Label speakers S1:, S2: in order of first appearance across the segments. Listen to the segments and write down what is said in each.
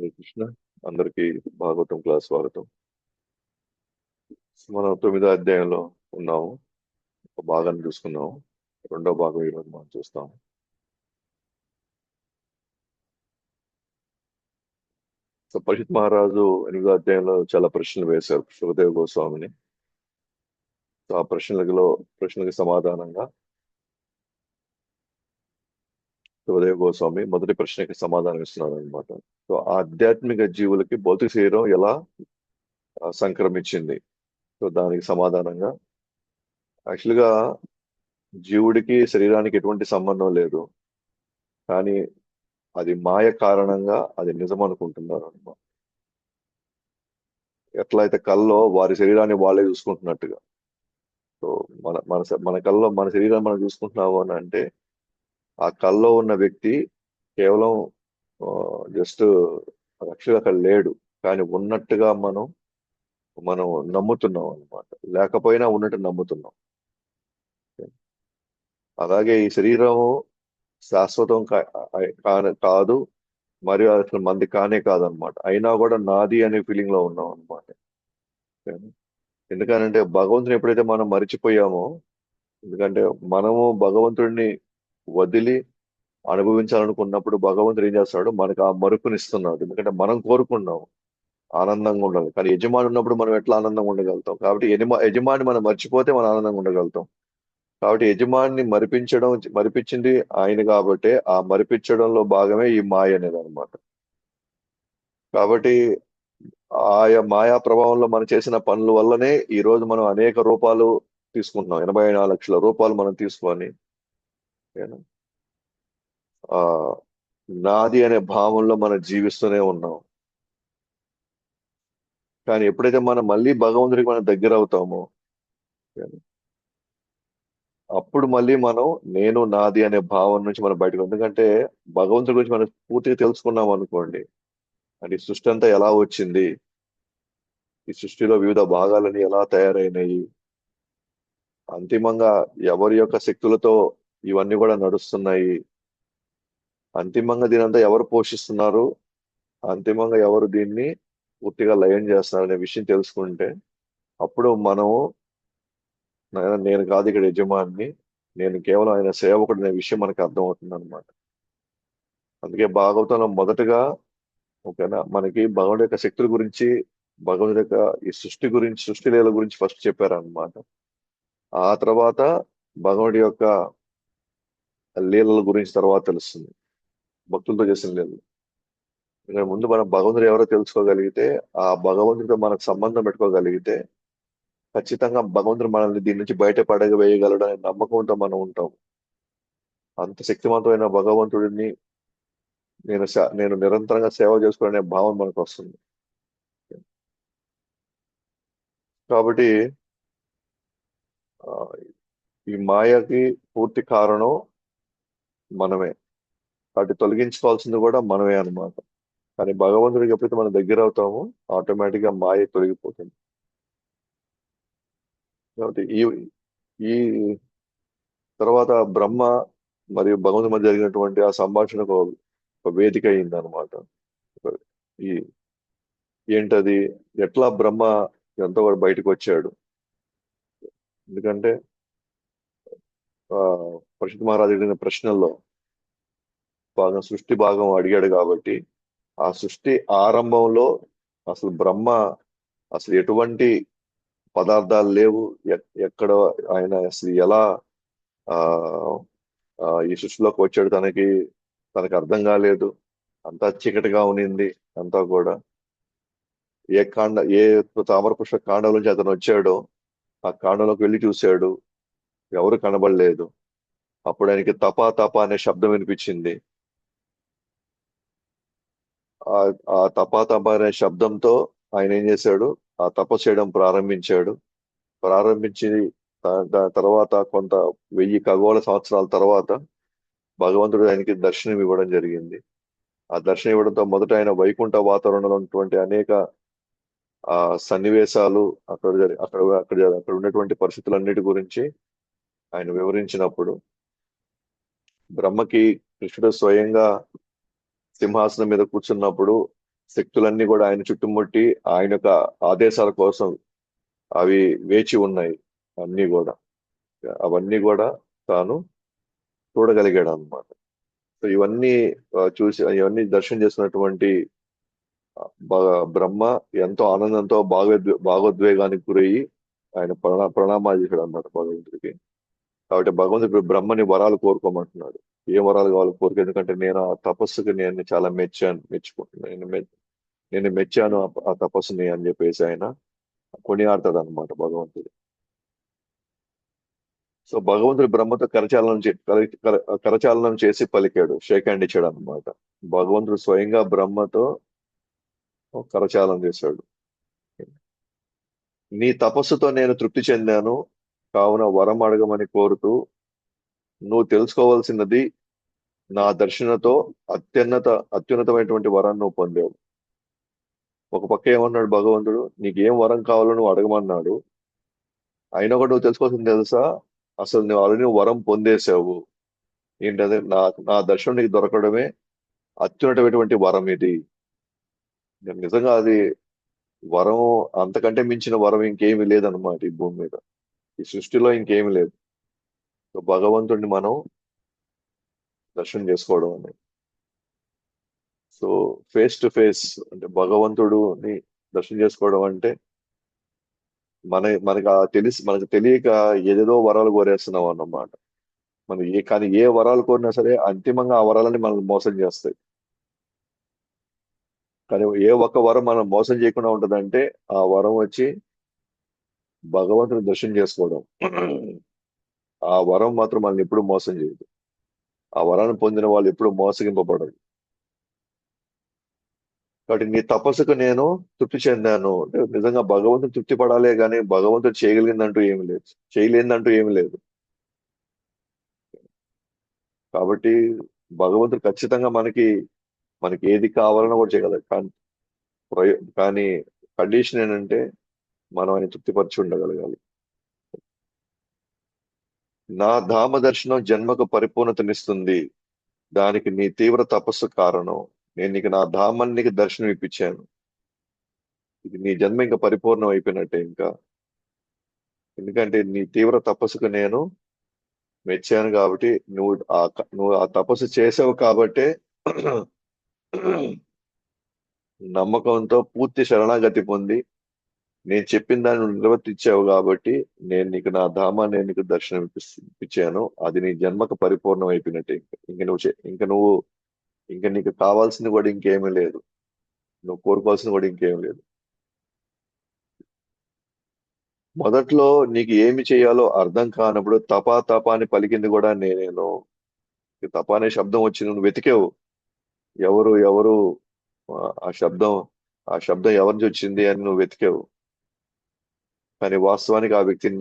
S1: హరే కృష్ణ. అందరికీ భాగవతం క్లాస్ స్వాగతం. మనం 9వ అధ్యాయంలో ఉన్నాము. ఒక భాగాన్ని చూసుకున్నాము. రెండో భాగం ఈరోజు మనం చూస్తాం. సో పరీక్షిత్ మహారాజు 8వ అధ్యాయంలో చాలా ప్రశ్నలు వేశారు సుఖదేవ్ గోస్వామిని. సో ఆ ప్రశ్నలకి సమాధానంగా సుఖదేవ్ గోస్వామి మొదటి ప్రశ్నకి సమాధానం ఇస్తున్నారు అనమాట. సో ఆధ్యాత్మిక జీవులకి భౌతిక శరీరం ఎలా సంక్రమించింది? సో దానికి సమాధానంగా యాక్చువల్గా జీవుడికి శరీరానికి ఎటువంటి సంబంధం లేదు, కానీ అది మాయ కారణంగా అది నిజం అనుకుంటున్నారు అనమాట. ఎట్లా అయితే కల్లో వారి శరీరాన్ని వాళ్ళే చూసుకుంటున్నట్టుగా. సో మన మన మన కల్లో మన శరీరాన్ని మనం చూసుకుంటున్నాము అని అంటే ఆ కల్లో ఉన్న వ్యక్తి కేవలం జస్ట్ రక్షగా అక్కడ లేడు, కానీ ఉన్నట్టుగా మనం నమ్ముతున్నాం అనమాట. లేకపోయినా ఉన్నట్టు నమ్ముతున్నాం. అలాగే ఈ శరీరము శాశ్వతం కాదు, మరియు అసలు మంది కానే కాదనమాట. అయినా కూడా నాది అనే ఫీలింగ్ లో ఉన్నాం అనమాట. ఎందుకనంటే భగవంతుని ఎప్పుడైతే మనం మరిచిపోయామో, ఎందుకంటే మనము భగవంతుడిని వదిలి అనుభవించాలనుకున్నప్పుడు భగవంతుడు ఏం చేస్తాడు, మనకు ఆ మరుపునిస్తున్నాడు. ఎందుకంటే మనం కోరుకున్నాం ఆనందంగా ఉండాలి, కానీ యజమాని ఉన్నప్పుడు మనం ఎట్లా ఆనందంగా ఉండగలుగుతాం? కాబట్టి యజమాని మనం మర్చిపోతే మనం ఆనందంగా ఉండగలుగుతాం. కాబట్టి యజమాని మరిపించింది ఆయన, కాబట్టి ఆ మరిపించడంలో భాగమే ఈ మాయ అనేది అనమాట. కాబట్టి ఆయా మాయా ప్రభావంలో మనం చేసిన పనుల వల్లనే ఈ రోజు మనం అనేక రూపాలు తీసుకుంటున్నాం. 84 లక్షల రూపాయలు మనం తీసుకొని ఆ నాది అనే భావంలో మనం జీవిస్తూనే ఉన్నాం. కానీ ఎప్పుడైతే మనం మళ్ళీ భగవంతుడికి మనం దగ్గర అవుతామో, అప్పుడు మళ్ళీ మనం నేను నాది అనే భావం నుంచి మనం బయటకు. ఎందుకంటే భగవంతుడి గురించి మనం పూర్తిగా తెలుసుకున్నాం అనుకోండి, అంటే ఈ సృష్టి అంతా ఎలా వచ్చింది, ఈ సృష్టిలో వివిధ భాగాలని ఎలా తయారైనాయి, అంతిమంగా ఎవరి యొక్క శక్తులతో ఇవన్నీ కూడా నడుస్తున్నాయి, అంతిమంగా దీనంతా ఎవరు పోషిస్తున్నారు, అంతిమంగా ఎవరు దీన్ని పూర్తిగా లయం చేస్తున్నారు అనే విషయం తెలుసుకుంటే, అప్పుడు మనము నేను కాదు ఇక్కడ యజమాని, నేను కేవలం ఆయన సేవకుడు అనే విషయం మనకు అర్థమవుతుంది అనమాట. అందుకే భాగవతంలో మొదటగా ఓకేనా మనకి భగవంతుడి యొక్క శక్తుల గురించి, భగవంతుడి యొక్క ఈ సృష్టి గురించి, సృష్టి లీల గురించి ఫస్ట్ చెప్పారనమాట. ఆ తర్వాత భగవంతుడి యొక్క లీలల గురించి తర్వాత తెలుస్తుంది, భక్తులతో చేసిన లీలలు. ఇంకా ముందు మనం భగవంతుడు ఎవరో తెలుసుకోగలిగితే, ఆ భగవంతుడితో మనకు సంబంధం పెట్టుకోగలిగితే, ఖచ్చితంగా భగవంతుడు మనల్ని దీని నుంచి వేయగలడు అనే నమ్మకంతో మనం ఉంటాం. అంత శక్తివంతమైన భగవంతుడిని నేను నిరంతరంగా సేవ చేసుకునే భావన మనకు వస్తుంది. కాబట్టి ఆ, ఈ మాయకి పూర్తి కారణం మనమే, కాబట్టి తొలగించుకోవాల్సింది కూడా మనమే అన్నమాట. కానీ భగవంతుడికి ఎప్పుడైతే మనం దగ్గర అవుతామో ఆటోమేటిక్ గా మాయ తొలగిపోతుంది. కాబట్టి ఈ ఈ తర్వాత బ్రహ్మ మరియు భగవంతుడి మధ్య జరిగినటువంటి ఆ సంభాషణ ఒక వేదిక అయింది అనమాట. ఈ ఏంటది, ఎట్లా బ్రహ్మ ఎంతో కూడా బయటకు వచ్చాడు? ఎందుకంటే ఆ పరీక్షిత్ మహారాజు అడిగిన ప్రశ్నల్లో భాగం సృష్టి భాగం అడిగాడు కాబట్టి, ఆ సృష్టి ఆరంభంలో అసలు బ్రహ్మ అసలు ఎటువంటి పదార్థాలు లేవు. ఎక్కడ ఆయన అసలు ఎలా ఆ ఈ సృష్టిలోకి వచ్చాడు తనకి అర్థం కాలేదు. అంతా చీకటిగా ఉనింది. అంతా కూడా ఏ తామర పుష్ప కాండం నుంచి అతను వచ్చాడో ఆ కాండంలోకి వెళ్ళి చూశాడు, ఎవరు కనబడలేదు. అప్పుడు ఆయనకి తపా తప అనే శబ్దం వినిపించింది. ఆ ఆ తపా తప అనే శబ్దంతో ఆయన ఏం చేశాడు, ఆ తపస్సు చేయడం ప్రారంభించాడు. ప్రారంభించి దాని తర్వాత కొంత 1000 ఖగోళ సంవత్సరాల తర్వాత భగవంతుడు ఆయనకి దర్శనం ఇవ్వడం జరిగింది. ఆ దర్శనం ఇవ్వడంతో మొదట ఆయన వైకుంఠ వాతావరణంలో ఉన్నటువంటి అనేక సన్నివేశాలు, అక్కడ ఉన్నటువంటి పరిస్థితులన్నిటి గురించి ఆయన వివరించినప్పుడు, బ్రహ్మకి కృష్ణుడు స్వయంగా సింహాసనం మీద కూర్చున్నప్పుడు శక్తులన్నీ కూడా ఆయన చుట్టుముట్టి ఆయన యొక్క ఆదేశాల కోసం అవి వేచి ఉన్నాయి. అన్నీ కూడా అవన్నీ కూడా తాను చూడగలిగాడు అన్నమాట. సో ఇవన్నీ చూసి ఇవన్నీ దర్శనం చేసినటువంటి బ్రహ్మ ఎంతో ఆనందంతో భాగోద్వేగానికి గురయ్యి ఆయన ప్రణామాలు చేశాడు అన్నమాట భగవంతుడికి. కాబట్టి భగవంతుడు ఇప్పుడు బ్రహ్మని వరాలు కోరుకోమంటున్నాడు. ఏ వరాలు కావాలి కోరుకు, ఎందుకంటే నేను ఆ తపస్సుకి నేను చాలా మెచ్చుకుంటున్నాను, నేను మెచ్చాను ఆ తపస్సుని అని చెప్పేసి ఆయన కొనియాడతాడు అనమాట భగవంతుడు. సో భగవంతుడు బ్రహ్మతో కరచాలనం చేసి పలికాడు, షేక్ హ్యాండ్ ఇచ్చాడు అనమాట. భగవంతుడు స్వయంగా బ్రహ్మతో కరచాలనం చేశాడు. నీ తపస్సుతో నేను తృప్తి చెందాను, కావున వరం అడగమని కోరుతూ నువ్వు తెలుసుకోవాల్సినది, నా దర్శనతో అత్యున్నతమైనటువంటి వరాన్ని నువ్వు పొందావు. ఒక పక్క ఏమన్నాడు భగవంతుడు, నీకేం వరం కావాలో నువ్వు అడగమన్నాడు. అయినా కూడా నువ్వు తెలుసుకోవాల్సింది తెలుసా, అసలు నువ్వు ఆల్రెడీ వరం పొందేశావు. ఏంటది, నా దర్శనం నీకు దొరకడమే అత్యున్నతమైనటువంటి వరం ఇది. నిజంగా అది వరం, అంతకంటే మించిన వరం ఇంకేమీ లేదన్నమాట ఈ భూమి మీద, ఈ సృష్టిలో ఇంకేమీ లేదు. సో భగవంతుడిని మనం దర్శనం చేసుకోవడం అనేది, సో ఫేస్ టు ఫేస్ అంటే భగవంతుడుని దర్శనం చేసుకోవడం అంటే మనకు తెలియక ఏదేదో వరాలు కోరేస్తున్నాం అన్నమాట. కానీ ఏ వరాలు కోరినా సరే అంతిమంగా ఆ వరాలని మనల్ని మోసం చేస్తాయి. కానీ ఏ ఒక్క వరం మనం మోసం చేయకుండా ఉంటదంటే ఆ వరం వచ్చి భగవంతుని దర్శనం చేసుకోవడం. ఆ వరం మాత్రం మనల్ని ఎప్పుడు మోసం చేయదు. ఆ వరాన్ని పొందిన వాళ్ళు ఎప్పుడు మోసగింపబడరు. కాబట్టి నీ తపస్సుకు నేను తృప్తి చెందాను అంటే నిజంగా భగవంతుడు తృప్తి పడాలే కానీ భగవంతుడు చేయగలిగిందంటూ ఏమి లేదు, చేయలేదంటూ ఏమి లేదు. కాబట్టి భగవంతుడు ఖచ్చితంగా మనకి ఏది కావాలన్నా కూడా చేయగలరు. కానీ కండిషన్ ఏంటంటే మనం ఆయన తృప్తిపరిచి ఉండగలగాలి. నా ధామ దర్శనం జన్మకు పరిపూర్ణతనిస్తుంది, దానికి నీ తీవ్ర తపస్సు కారణం. నేను నీకు నా ధామాన్ని నీకు దర్శనం ఇప్పించాను, ఇది నీ జన్మ ఇంకా పరిపూర్ణం అయిపోయినట్టే ఇంకా. ఎందుకంటే నీ తీవ్ర తపస్సుకు నేను మెచ్చాను కాబట్టి, నువ్వు ఆ తపస్సు చేసావు కాబట్టే నమ్మకంతో పూర్తి శరణాగతి పొంది నేను చెప్పిన దాన్ని నువ్వు నిర్వర్తించావు కాబట్టి నేను నీకు నా ధామాన్ని నేను నీకు దర్శనం ఇప్పించాను, అది నీ జన్మకు పరిపూర్ణం అయిపోయినట్టే. ఇంకా నీకు కావాల్సింది కూడా ఇంకేమీ లేదు, నువ్వు కోరుకోవాల్సింది కూడా ఇంకేమీ లేదు. మొదట్లో నీకు ఏమి చేయాలో అర్థం కానప్పుడు తప అని పలికింది కూడా నేనేను. తప అనే శబ్దం వచ్చి నువ్వు వెతికావు, ఎవరు ఎవరు ఆ శబ్దం ఆ శబ్దం ఎవరి నుంచి వచ్చింది అని నువ్వు వెతికావు. కానీ వాస్తవానికి ఆ వ్యక్తిని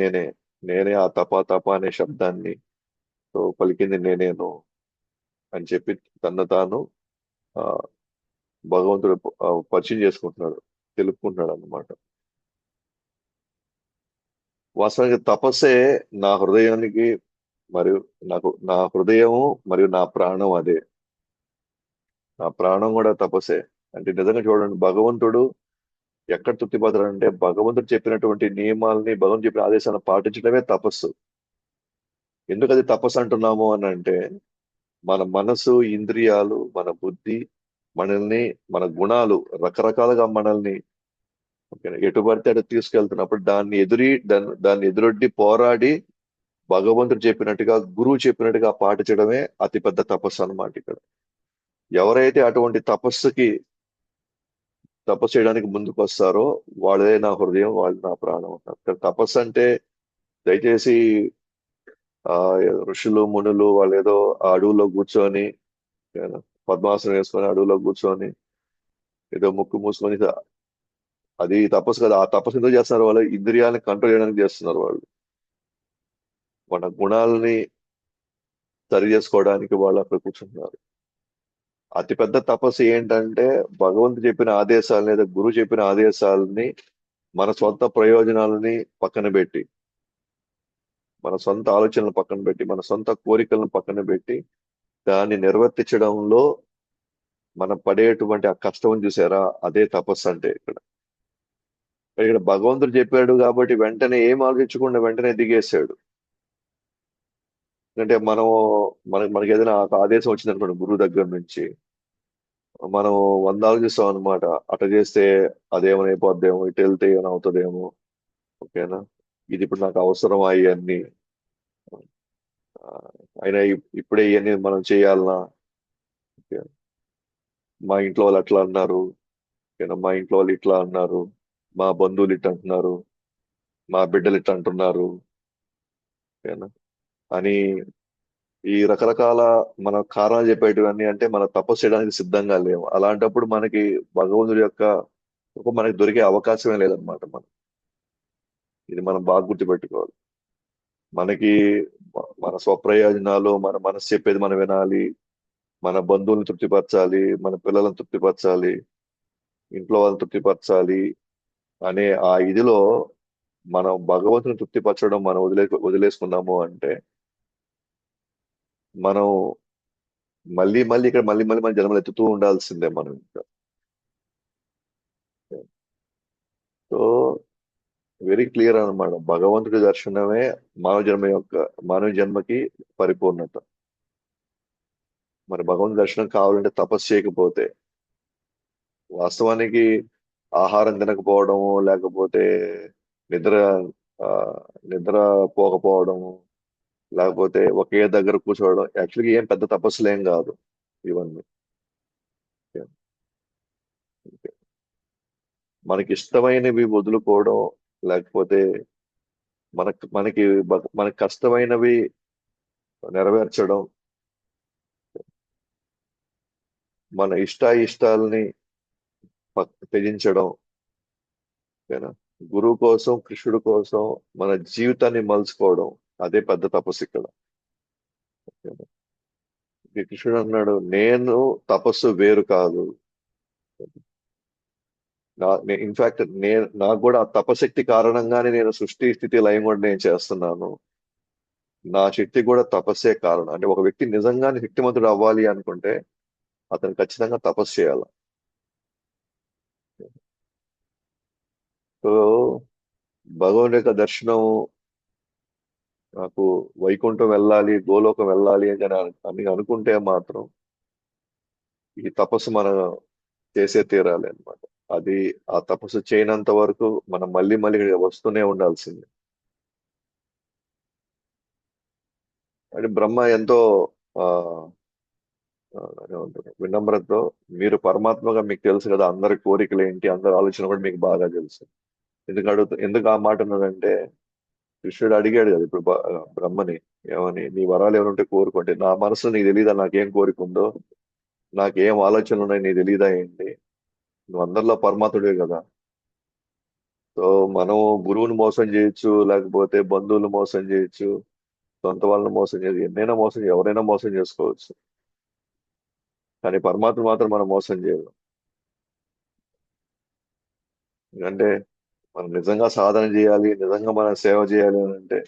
S1: నేనే ఆ తప అనే శబ్దాన్ని పలికింది నేనేను అని చెప్పి తను తాను ఆ భగవంతుడు పరిచయం చేసుకుంటున్నాడు, తెలుపుకుంటున్నాడు అన్నమాట. వాస్తవానికి తపస్సే నా హృదయానికి మరియు నా హృదయము మరియు నా ప్రాణం అదే. నా ప్రాణం కూడా తపస్సే. అంటే నిజంగా చూడండి, భగవంతుడు ఎక్కడ తృప్తిపడతాడంటే భగవంతుడు చెప్పినటువంటి నియమాలని, భగవంతుడు చెప్పిన ఆదేశాలను పాటించడమే తపస్సు. ఎందుకు అది తపస్సు అంటున్నాము అని అంటే, మన మనసు, ఇంద్రియాలు, మన బుద్ధి, మన గుణాలు రకరకాలుగా మనల్ని ఎటు పడితే అటు తీసుకెళ్తున్నప్పుడు దాన్ని ఎదురొడ్డి పోరాడి భగవంతుడు చెప్పినట్టుగా, గురువు చెప్పినట్టుగా పాటించడమే అతిపెద్ద తపస్సు అన్నమాట ఇక్కడ. ఎవరైతే అటువంటి తపస్సు చేయడానికి ముందుకు వస్తారో వాళ్ళే నా హృదయం, వాళ్ళు నా ప్రాణం అన్నారు. తపస్సు అంటే దయచేసి ఆ ఋషులు మునులు వాళ్ళు ఏదో ఆ అడవుల్లో కూర్చొని పద్మాసనం వేసుకొని అడవుల్లో కూర్చొని ఏదో ముక్కు మూసుకొని, అది తపస్సు కదా. ఆ తపస్సు ఎందుకు చేస్తున్నారు? వాళ్ళు ఇంద్రియాలని కంట్రోల్ చేయడానికి చేస్తున్నారు. వాళ్ళు మన గుణాలని సరి చేసుకోవడానికి వాళ్ళు అక్కడ కూర్చుంటున్నారు. అతిపెద్ద తపస్సు ఏంటంటే భగవంతుడు చెప్పిన ఆదేశాలు లేదా గురువు చెప్పిన ఆదేశాలని మన సొంత ప్రయోజనాలని పక్కన పెట్టి, మన సొంత ఆలోచనలు పక్కన పెట్టి, మన సొంత కోరికలను పక్కన పెట్టి దాన్ని నిర్వర్తించడంలో మనం పడేటువంటి ఆ కష్టం చూసారా, అదే తపస్సు అంటే ఇక్కడ. ఇక్కడ భగవంతుడు చెప్పాడు కాబట్టి వెంటనే ఏం ఆలోచించకుండా వెంటనే దిగేశాడు. అంటే మనకి ఏదైనా ఒక ఆదేశం వచ్చింది అనుకోండి గురువు దగ్గర నుంచి, మనం 100 ఆలోచిస్తాం అనమాట. అటు చేస్తే అదేమైపోద్దేమో, ఇటు వెళ్తే ఏమైనా అవుతుందేమో. ఓకేనా, ఇది ఇప్పుడు నాకు అవసరం ఇవన్నీ. ఆ, అయినా ఇప్పుడే ఇవన్నీ మనం చేయాలనా? ఓకే. మా ఇంట్లో వాళ్ళు అట్లా అన్నారు. ఓకేనా, మా ఇంట్లో వాళ్ళు ఇట్లా అన్నారు. మా బంధువులు ఇట్లా అంటున్నారు. మా బిడ్డలు ఇట్లా అంటున్నారు. ఓకేనా అని ఈ రకరకాల మన కారణాలు చెప్పేటివన్నీ, అంటే మనం తపస్సు చేయడానికి సిద్ధంగా లేవు. అలాంటప్పుడు మనకి భగవంతుడి యొక్క కృప మనకి దొరికే అవకాశమే లేదనమాట. ఇది మనం బాగా గుర్తుపెట్టుకోవాలి. మనకి మన స్వప్రయోజనాలు, మన మనసు చెప్పేది మనం వినాలి, మన బంధువులను తృప్తిపరచాలి, మన పిల్లలను తృప్తిపరచాలి, ఇంట్లో వాళ్ళని తృప్తిపరచాలి అనే ఆ ఇదిలో మనం భగవంతుని తృప్తిపరచడం మనం వదిలేసుకున్నాము అంటే, మనం మళ్ళీ మళ్ళీ ఇక్కడ మళ్ళీ మళ్ళీ మన జన్మలు ఎత్తుతూ ఉండాల్సిందే మనం ఇంకా. సో వెరీ క్లియర్ అన్నమాట, భగవంతుడి దర్శనమే మానవ జన్మకి పరిపూర్ణత. మరి భగవంతుడి దర్శనం కావాలంటే తపస్సు చేయకపోతే, వాస్తవానికి ఆహారం తినకపోవడము, లేకపోతే నిద్ర ఆ, నిద్ర పోకపోవడము, లేకపోతే ఒకే దగ్గర కూర్చోవడం యాక్చువల్గా ఏం పెద్ద తపస్సులేం కాదు ఇవన్నీ. మనకి ఇష్టమైనవి వదులుకోవడం, లేకపోతే మనకి కష్టమైనవి నెరవేర్చడం, మన ఇష్టాయిష్టాలని త్యజించడం. ఓకేనా, గురువు కోసం, కృష్ణుడి కోసం మన జీవితాన్ని మలుచుకోవడం, అదే పెద్ద తపస్సు ఇక్కడ. ఓకేనా? ఈ కృష్ణుడు అన్నాడు, నేను తపస్సు వేరు కాదు. ఇన్ఫాక్ట్ నాకు కూడా ఆ తపశక్తి కారణంగానే నేను సృష్టి స్థితి లయం కూడా నేను చేస్తున్నాను. నా శక్తి కూడా తపస్సే కారణం. అంటే ఒక వ్యక్తి నిజంగానే శక్తిమంతుడు అవ్వాలి అనుకుంటే అతను ఖచ్చితంగా తపస్సు చేయాలి. సో భగవాన్ యొక్క దర్శనం, నాకు వైకుంఠం వెళ్ళాలి, గోలోకం వెళ్ళాలి అని అనుకుంటే మాత్రం ఈ తపస్సు మనం చేసే తీరాలి అన్నమాట. అది ఆ తపస్సు చేయనంత వరకు మనం మళ్ళీ మళ్ళీ ఇక్కడికి వస్తూనే ఉండాల్సిందే. అంటే బ్రహ్మ ఎంతో ఆ ఏమంటారు, వినమ్రతతో, మీరు పరమాత్మగా మీకు తెలుసు కదా అందరి కోరికలు ఏంటి, అందరి ఆలోచన కూడా మీకు బాగా తెలుసు. ఎందుకు ఆ మాట ఉన్నదంటే, కృష్ణుడు అడిగాడు కదా ఇప్పుడు బ్రహ్మని, ఏమని, నీ వరాలు ఏమైనా ఉంటే కోరుకుంటే, నా మనసులో నీకు తెలియదా నాకేం కోరిక ఉందో, నాకేం ఆలోచనలు ఉన్నాయి నీకు తెలియదా ఏంటి, నువ్వు అందరిలో పరమాత్ముడే కదా. సో మనం గురువుని మోసం చేయొచ్చు, లేకపోతే బంధువులు మోసం చేయొచ్చు, సొంత వాళ్ళని మోసం చేయొచ్చు, ఎవరైనా మోసం చేసుకోవచ్చు. కానీ పరమాత్మ మాత్రం మనం మోసం చేయదు. ఎందుకంటే మనం నిజంగా సాధన చేయాలి, నిజంగా మనం సేవ చేయాలి అని అంటే,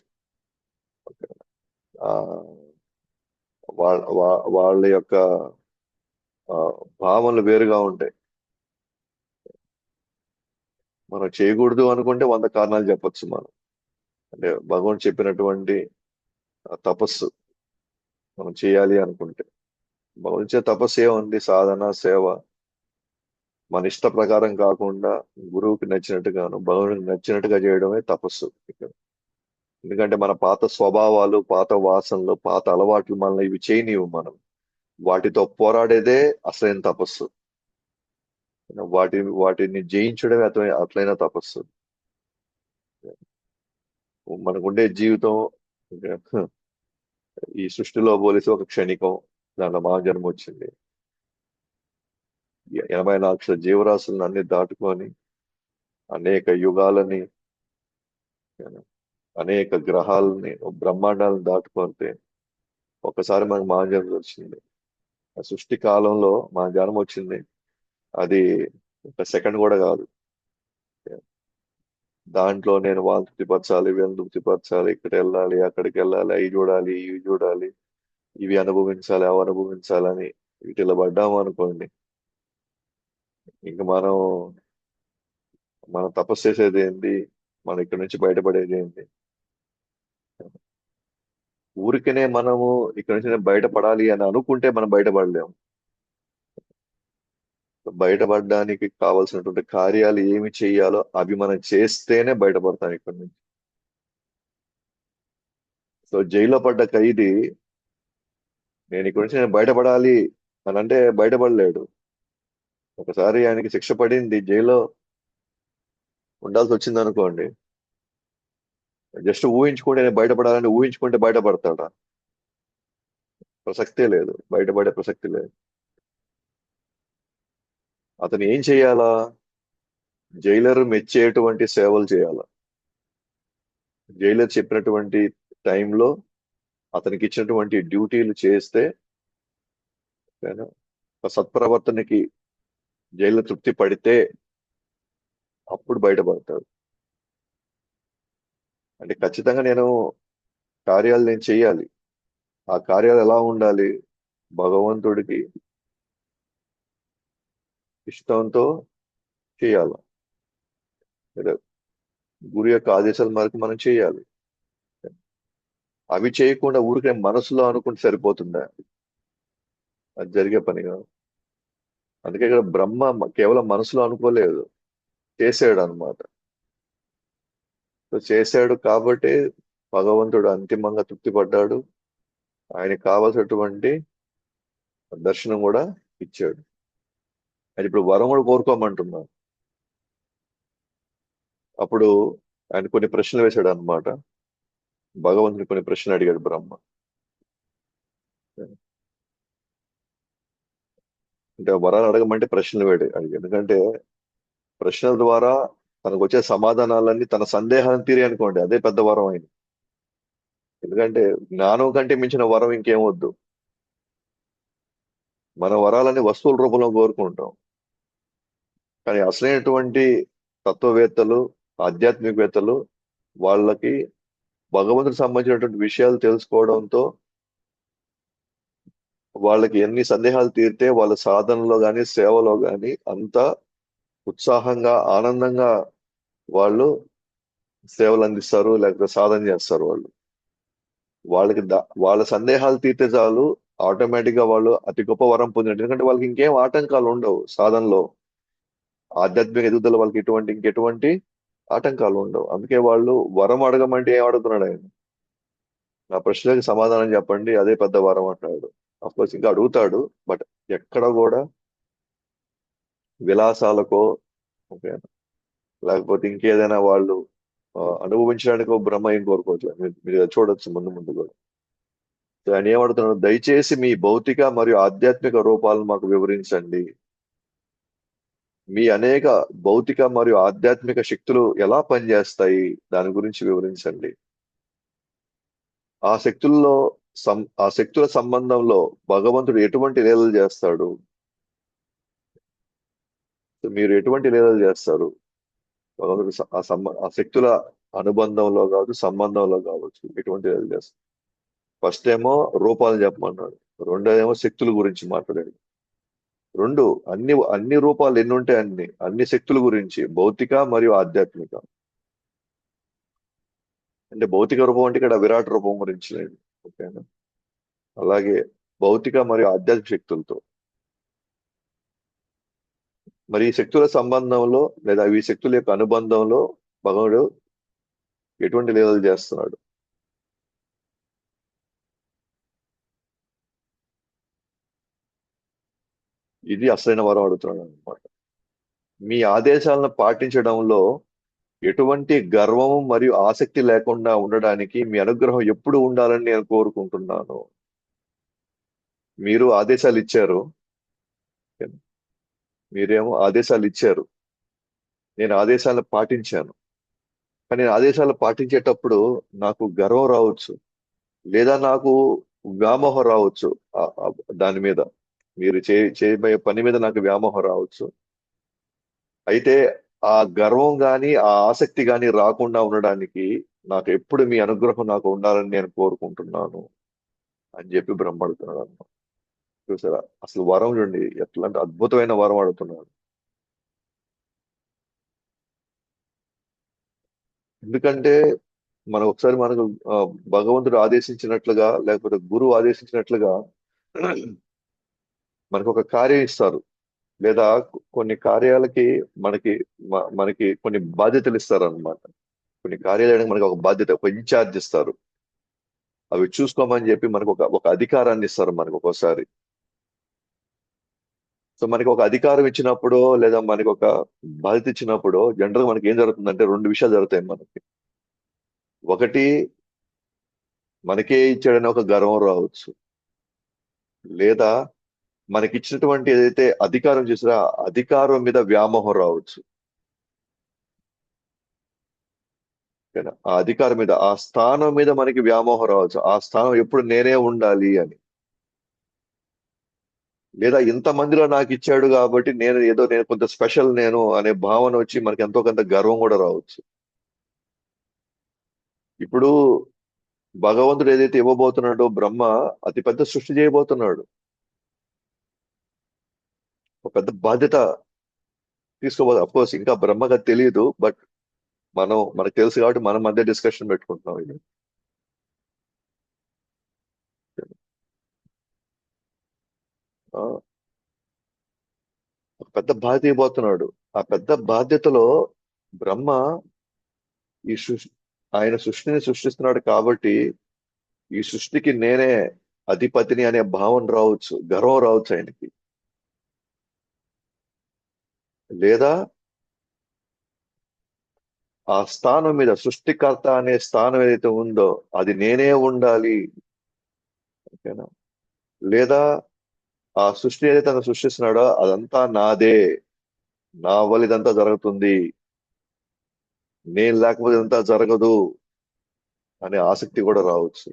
S1: ఆ వాళ్ళ యొక్క ఆ, భావనలు వేరుగా ఉంటాయి. మనం చేయకూడదు అనుకుంటే 100 కారణాలు చెప్పొచ్చు మనం. అంటే భగవాన్ చెప్పినటువంటి ఆ తపస్సు మనం చేయాలి అనుకుంటే, భగవంతు ఇచ్చే తపస్సు ఏముంది, సాధన సేవ, మన ఇష్ట ప్రకారం కాకుండా గురువుకి నచ్చినట్టుగాను భగవానికి నచ్చినట్టుగా చేయడమే తపస్సు ఇక్కడ. ఎందుకంటే మన పాత స్వభావాలు, పాత వాసనలు, పాత అలవాట్లు మనల్ని ఇవి చేయనివ్వు. మనం వాటితో పోరాడేదే అసలైన తపస్సు. వాటిని జయించడమే అట్లైన తపస్సు. మనకుండే జీవితం ఈ సృష్టిలో పోలిసి ఒక క్షణికం. దాంట్లో మానవ జన్మ వచ్చింది. 84 లక్షల జీవరాశులను అన్ని దాటుకొని అనేక యుగాలని, అనేక గ్రహాలని, బ్రహ్మాండాలను దాటుకుంటే ఒకసారి మనకు మానవ జన్మ వచ్చింది. ఆ సృష్టి కాలంలో మన జన్మ వచ్చింది. అది ఒక సెకండ్ కూడా కాదు. దాంట్లో నేను వాళ్ళని తృప్తిపరచాలి, వీళ్ళని తృప్తిపరచాలి, ఇక్కడ వెళ్ళాలి, అక్కడికి వెళ్ళాలి, అవి చూడాలి, ఇవి చూడాలి, ఇవి అనుభవించాలి, అవి అనుభవించాలని వీటిలో పడ్డాము అనుకోండి, ఇంక మనం తపస్సు చేసేది ఏంటి? మనం ఇక్కడి నుంచి బయటపడేది ఏంటి? ఊరికనే మనము ఇక్కడి నుంచి నేను బయటపడాలి అని అనుకుంటే మనం బయటపడలేము. బయటపడడానికి కావాల్సినటువంటి కార్యాలు ఏమి చేయాలో అవి మనం చేస్తేనే బయటపడతాం ఇక్కడి నుంచి. సో జైల్లో పడ్డ ఖైదీ నేను ఇక్కడి నుంచి నేను బయటపడాలి అని అంటే బయటపడలేడు. ఒకసారి ఆయనకి శిక్ష పడింది, జైల్లో ఉండాల్సి వచ్చింది అనుకోండి, జస్ట్ ఊహించుకుంటే నేను బయటపడాలని ఊహించుకుంటే బయటపడతాడా? ప్రసక్తే లేదు, బయటపడే ప్రసక్తి లేదు. అతను ఏం చేయాలా? జైలర్ మెచ్చేటువంటి సేవలు చేయాలా. జైలర్ చెప్పినటువంటి టైంలో అతనికి ఇచ్చినటువంటి డ్యూటీలు చేస్తే, ఓకేనా, ఒక సత్ప్రవర్తనకి జైలు తృప్తి పడితే అప్పుడు బయటపడతాడు. అంటే ఖచ్చితంగా కార్యాలు నేను చేయాలి. ఆ కార్యాలు ఎలా ఉండాలి? భగవంతుడికి ఇష్టంతో చేయాలి. లేదా గురు యొక్క ఆదేశాల మేరకు మనం చేయాలి. అవి చేయకుండా ఊరికే మనసులో అనుకుంటే సరిపోతుందా? అది జరిగే పని కాదు. అందుకే ఇక్కడ బ్రహ్మ కేవలం మనసులో అనుకోలేదు, చేసాడు అనమాట. సో చేశాడు కాబట్టి భగవంతుడు అంతిమంగా తృప్తి పడ్డాడు. ఆయనకి కావలసినటువంటి దర్శనం కూడా ఇచ్చాడు. అది ఇప్పుడు వరం కూడా కోరుకోమంటున్నాను. అప్పుడు ఆయన కొన్ని ప్రశ్నలు వేశాడు అనమాట. భగవంతుని కొన్ని ప్రశ్నలు అడిగాడు బ్రహ్మ. అంటే వరాలు అడగమంటే ప్రశ్నలు అడిగాడు. ఎందుకంటే ప్రశ్నల ద్వారా తనకు వచ్చే సమాధానాలన్నీ తన సందేహాలను తీరే అనుకోండి, అదే పెద్ద వరం అయింది. ఎందుకంటే జ్ఞానం కంటే మించిన వరం ఇంకేం వద్దు. మన వరాలన్నీ వస్తువుల రూపంలో కోరుకుంటాం. కానీ అసలైనటువంటి తత్వవేత్తలు, ఆధ్యాత్మికవేత్తలు, వాళ్ళకి భగవంతుడికి సంబంధించినటువంటి విషయాలు తెలుసుకోవడంతో వాళ్ళకి ఎన్ని సందేహాలు తీరితే వాళ్ళ సాధనలో కానీ సేవలో కానీ అంత ఉత్సాహంగా ఆనందంగా వాళ్ళు సేవలు అందిస్తారు, లేకపోతే సాధన చేస్తారు. వాళ్ళ సందేహాలు తీరితే చాలు, ఆటోమేటిక్ గా వాళ్ళు అతి గొప్ప వరం పొందినట్టు. ఎందుకంటే వాళ్ళకి ఇంకేం ఆటంకాలు ఉండవు సాధనలో. ఆధ్యాత్మిక ఎదుగుదల వాళ్ళకి ఇంకెటువంటి ఆటంకాలు ఉండవు. అందుకే వాళ్ళు వరం అడగమంటే ఏం అడుగుతున్నాడు ఆయన? నా ప్రశ్నలకు సమాధానం చెప్పండి, అదే పెద్ద వరం అంటున్నాడు. కోర్స్ ఇంకా అడుగుతాడు, బట్ ఎక్కడ కూడా విలాసాలకో, ఓకే, లేకపోతే ఇంకేదైనా వాళ్ళు అనుభవించడానికో బ్రహ్మ ఏం కోరుకోవట్లేదు. మీరు అది చూడొచ్చు ముందు ముందు కూడా. సో ఆయన ఏమడుగుతున్నాడు? దయచేసి మీ భౌతిక మరియు ఆధ్యాత్మిక రూపాలను మాకు వివరించండి. మీ అనేక భౌతిక మరియు ఆధ్యాత్మిక శక్తులు ఎలా పనిచేస్తాయి, దాని గురించి వివరించండి. ఆ శక్తుల్లో ఆ శక్తుల సంబంధంలో భగవంతుడు ఎటువంటి లీలలు చేస్తాడు? సో మీరు ఎటువంటి లీలలు చేస్తారు? భగవంతుడు ఆ శక్తుల అనుబంధంలో కావచ్చు, సంబంధంలో కావచ్చు, ఎటువంటి లీలలు చేస్తారు? ఫస్ట్ ఏమో రూపాలు చెప్పమన్నాడు, రెండోదేమో శక్తుల గురించి మాట్లాడాడు. రెండు, అన్ని రూపాలు ఎన్ని ఉంటే అన్ని శక్తుల గురించి, భౌతిక మరియు ఆధ్యాత్మిక. అంటే భౌతిక రూపం అంటే ఇక్కడ విరాట్ రూపం గురించి లేదు, ఓకేనా. అలాగే భౌతిక మరియు ఆధ్యాత్మిక శక్తులతో, మరి ఈ శక్తుల సంబంధంలో లేదా ఈ శక్తుల యొక్క అనుబంధంలో భగవానుడు ఎటువంటి లీలలు చేస్తున్నాడు? ఇది అసలైన వరం అడుగుతున్నాడు అనమాట. మీ ఆదేశాలను పాటించడంలో ఎటువంటి గర్వము మరియు ఆసక్తి లేకుండా ఉండడానికి మీ అనుగ్రహం ఎప్పుడు ఉండాలని నేను కోరుకుంటున్నాను. మీరు ఆదేశాలు ఇచ్చారు, మీరేమో ఆదేశాలు ఇచ్చారు, నేను ఆదేశాలను పాటించాను. కానీ నేను ఆదేశాలు పాటించేటప్పుడు నాకు గర్వం రావచ్చు, లేదా నాకు వ్యామోహం రావచ్చు. దాని మీద, మీరు చేయబోయే పని మీద నాకు వ్యామోహం రావచ్చు. అయితే ఆ గర్వం గాని ఆ ఆసక్తి గాని రాకుండా ఉండడానికి నాకు ఎప్పుడు మీ అనుగ్రహం నాకు ఉండాలని నేను కోరుకుంటున్నాను అని చెప్పి బ్రహ్మడుతున్నాడు అన్నమాట. చూసారా? అసలు వరం చూడండి, ఎట్లా అంటే అద్భుతమైన వరం అడుగుతున్నాడు. ఎందుకంటే మనం ఒకసారి మనకు భగవంతుడు ఆదేశించినట్లుగా లేకపోతే గురువు ఆదేశించినట్లుగా మనకు ఒక కార్యం ఇస్తారు, లేదా కొన్ని కార్యాలకి మనకి మనకి కొన్ని బాధ్యతలు ఇస్తారు అన్నమాట. కొన్ని కార్యాలయానికి మనకి ఒక బాధ్యత, ఒక ఇన్ఛార్జ్ ఇస్తారు. అవి చూసుకోమని చెప్పి మనకు ఒక అధికారాన్ని ఇస్తారు మనకు ఒక్కోసారి. సో మనకి ఒక అధికారం ఇచ్చినప్పుడు లేదా మనకి ఒక బాధ్యత ఇచ్చినప్పుడు జనరల్ మనకి ఏం జరుగుతుందంటే రెండు విషయాలు జరుగుతాయి మనకి. ఒకటి, మనకే ఇచ్చాడని ఒక గర్వం రావచ్చు, లేదా మనకి ఇచ్చినటువంటి ఏదైతే అధికారం చేసారో ఆ అధికారం మీద వ్యామోహం రావచ్చు. ఓకేనా? ఆ అధికారం మీద, ఆ స్థానం మీద మనకి వ్యామోహం రావచ్చు. ఆ స్థానం ఎప్పుడు నేనే ఉండాలి అని, లేదా ఇంతమందిలో నాకు ఇచ్చాడు కాబట్టి నేను కొంత స్పెషల్ నేను అనే భావన వచ్చి మనకి ఎంతో కొంత గర్వం కూడా రావచ్చు. ఇప్పుడు భగవంతుడు ఏదైతే ఇవ్వబోతున్నాడో, బ్రహ్మ అతి పెద్ద సృష్టి చేయబోతున్నాడు. ఒక పెద్ద బాధ్యత తీసుకోబోదు. అఫ్ కోర్స్ ఇంకా బ్రహ్మకు అది తెలియదు, బట్ మనకు తెలుసు కాబట్టి మనం మధ్య డిస్కషన్ పెట్టుకుంటున్నాం ఇది. ఆ, ఒక పెద్ద బాధ్యత ఇవ్వబోతున్నాడు. ఆ పెద్ద బాధ్యతలో బ్రహ్మ ఈ సృష్టి, ఆయన సృష్టిని సృష్టిస్తున్నాడు కాబట్టి ఈ సృష్టికి నేనే అధిపతిని అనే భావన రావచ్చు, గర్వం రావచ్చు ఆయనకి. లేదా ఆ స్థానం మీద, సృష్టికర్త అనే స్థానం ఏదైతే ఉందో అది నేనే ఉండాలి. ఓకేనా? లేదా ఆ సృష్టి ఏదైతే తను సృష్టిస్తున్నాడో అదంతా నాదే, నా వల్ల ఇదంతా జరుగుతుంది, నేను లేకపోతే ఇదంతా జరగదు అనే ఆసక్తి కూడా రావచ్చు.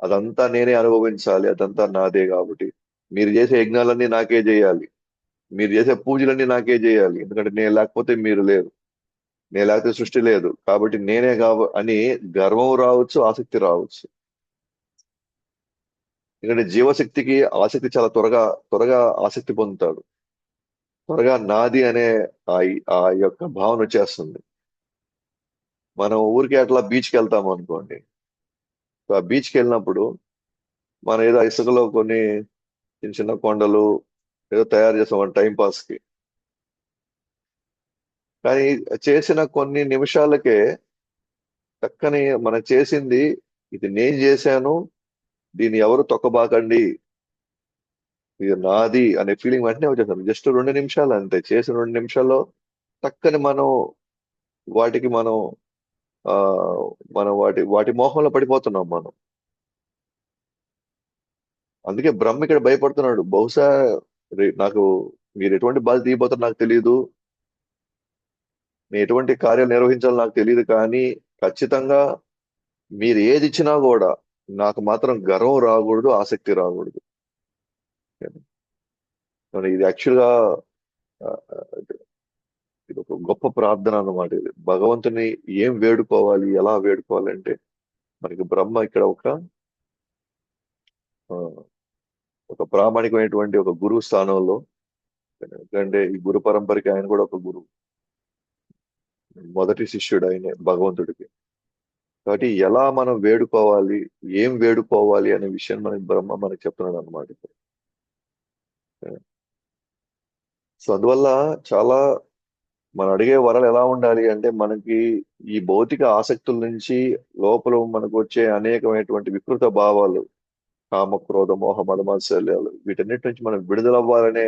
S1: అదంతా నేనే అనుభవించాలి, అదంతా నాదే కాబట్టి మీరు చేసే యజ్ఞాలన్నీ నాకే చేయాలి, మీరు చేసే పూజలన్నీ నాకే చేయాలి, ఎందుకంటే నేను లేకపోతే మీరు లేరు, నేను లేకపోతే సృష్టి లేదు కాబట్టి నేనే అని గర్వం రావచ్చు, ఆసక్తి రావచ్చు. ఎందుకంటే జీవశక్తికి ఆసక్తి చాలా త్వరగా త్వరగా ఆసక్తి పొందుతాడు. త్వరగా నాది అనే ఆ యొక్క భావన వచ్చేస్తుంది. మనం ఊరికే అట్లా బీచ్కి వెళ్తాము అనుకోండి. సో ఆ బీచ్కి వెళ్ళినప్పుడు మనం ఏదో ఇసుకలో కొన్ని చిన్న చిన్న కొండలు ఏదో తయారు చేస్తాం టైం పాస్ కి. కానీ చేసిన కొన్ని నిమిషాలకే చక్కని మనం చేసింది, ఇది నేను చేశాను, దీన్ని ఎవరు తొక్కబాకండి, ఇది నాది అనే ఫీలింగ్ వెంటనే వచ్చేస్తాం. జస్ట్ 2 నిమిషాలు అంతే. చేసిన 2 నిమిషాల్లో చక్కని వాటికి ఆ మనం వాటి వాటి మోహంలో పడిపోతున్నాం మనం. అందుకే బ్రహ్మ ఇక్కడ భయపడుతున్నాడు. బహుశా నాకు మీరు ఎటువంటి బాధ్యత తీయబోతారో నాకు తెలియదు, నేను ఎటువంటి కార్యాలు నిర్వహించాలో నాకు తెలియదు, కానీ ఖచ్చితంగా మీరు ఏది ఇచ్చినా కూడా నాకు మాత్రం గర్వం రాకూడదు, ఆసక్తి రాకూడదు. కానీ ఇది యాక్చువల్గా ఇది ఒక గొప్ప ప్రార్థన అన్నమాట. ఇది భగవంతుని ఏం వేడుకోవాలి, ఎలా వేడుకోవాలి అంటే మనకి బ్రహ్మ ఇక్కడ ఆ, ఒక ప్రామాణికమైనటువంటి ఒక గురువు స్థానంలో, ఎందుకంటే ఈ గురు పరంపరకి ఆయన కూడా ఒక గురువు, మొదటి శిష్యుడు ఆయనే భగవంతుడికి. కాబట్టి ఎలా మనం వేడుకోవాలి, ఏం వేడుకోవాలి అనే విషయం మనకి బ్రహ్మ మనకి చెప్తున్నాడు అనమాట. సో అందువల్ల చాలా మనం అడిగే వరాలు ఎలా ఉండాలి అంటే మనకి ఈ భౌతిక ఆసక్తుల నుంచి లోపల మనకు వచ్చే అనేకమైనటువంటి వికృత భావాలు, కామ క్రోధ మోహ మద మాత్సర్యాలు, వీటన్నిటి నుంచి మనం విడుదలవ్వాలనే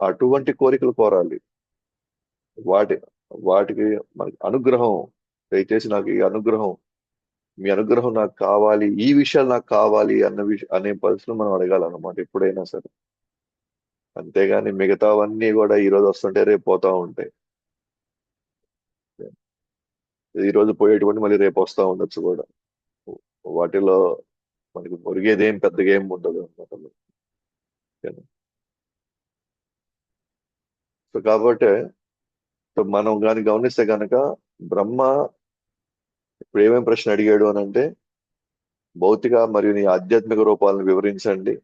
S1: అటువంటి కోరికలు కోరాలి. వాటి వాటికి మనకి అనుగ్రహం, దయచేసి నాకు ఈ అనుగ్రహం, మీ అనుగ్రహం నాకు కావాలి, ఈ విషయాలు నాకు కావాలి అనే పరిస్థితులు మనం అడగాలన్నమాట ఎప్పుడైనా సరే. అంతేగాని మిగతావన్నీ కూడా ఈ రోజు వస్తుంటే రేపు పోతా ఉంటాయి. ఈ రోజు పోయేటువంటి మళ్ళీ రేపు వస్తా ఉండొచ్చు కూడా. వాటిలో మనకి ఒరిగేది ఏం పెద్దగా ఏం ఉండదు అనమాట. సో కాబట్టి సో మనం కానీ గమనిస్తే కనుక బ్రహ్మ ఇప్పుడు ఏమేం ప్రశ్న అడిగాడు అని అంటే, భౌతిక మరియు నీ ఆధ్యాత్మిక రూపాలను వివరించండి,